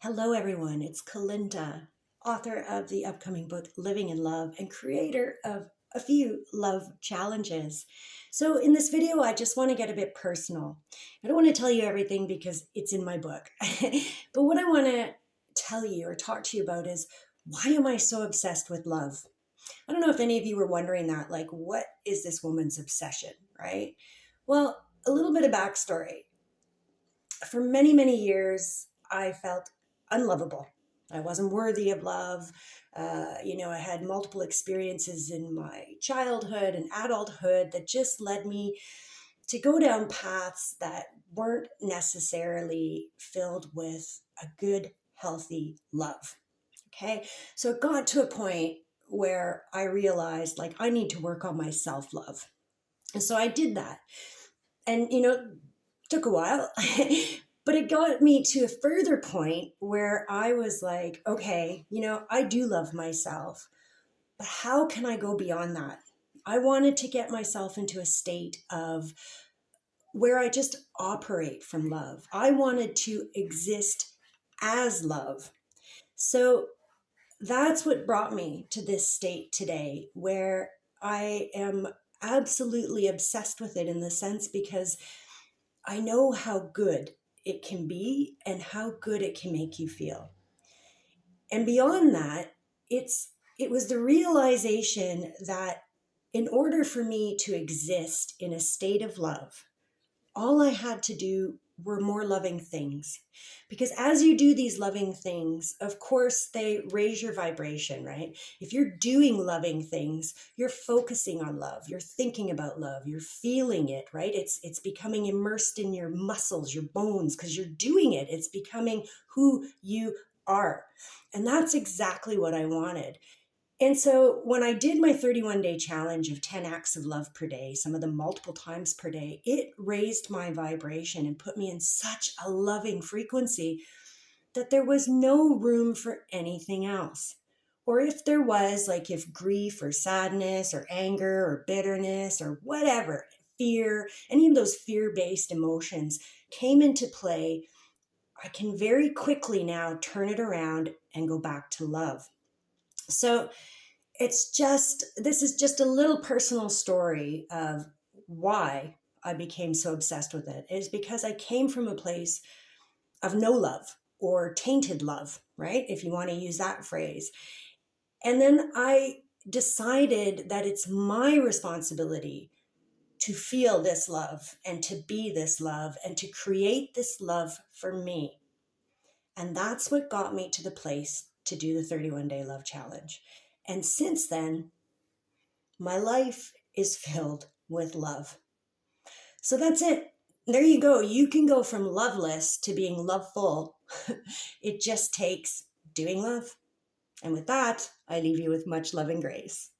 Hello, everyone. It's Kalinda, author of the upcoming book Living in Love and creator of a few love challenges. So, in this video, I just want to get a bit personal. I don't want to tell you everything because it's in my book. But what I want to tell you or talk to you about is why am I so obsessed with love? I don't know if any of you were wondering that, like, what is this woman's obsession, right? Well, a little bit of backstory. For many, many years, I felt unlovable. I wasn't worthy of love. I had multiple experiences in my childhood and adulthood that just led me to go down paths that weren't necessarily filled with a good, healthy love. Okay. So it got to a point where I realized like I need to work on my self love. And so I did that. And, took a while, but it got me to a further point where I was like, okay, I do love myself, but how can I go beyond that? I wanted to get myself into a state of where I just operate from love. I wanted to exist as love. So that's what brought me to this state today where I am absolutely obsessed with it in the sense because I know how good it can be and how good it can make you feel. And beyond that, it was the realization that in order for me to exist in a state of love, all I had to do were more loving things. Because as you do these loving things, of course, they raise your vibration, right? If you're doing loving things, you're focusing on love, you're thinking about love, you're feeling it, right? It's becoming immersed in your muscles, your bones, because you're doing it. It's becoming who you are. And that's exactly what I wanted. And so when I did my 31-day challenge of 10 acts of love per day, some of them multiple times per day, it raised my vibration and put me in such a loving frequency that there was no room for anything else. Or if there was, like if grief or sadness or anger or bitterness or whatever, fear, any of those fear-based emotions came into play, I can very quickly now turn it around and go back to love. So this is just a little personal story of why I became so obsessed with it. Is because I came from a place of no love or tainted love, right? If you want to use that phrase. And then I decided that it's my responsibility to feel this love and to be this love and to create this love for me. And that's what got me to the place to do the 31-day love challenge. And since then, my life is filled with love. So that's it. There you go. You can go from loveless to being loveful. It just takes doing love. And with that, I leave you with much love and grace.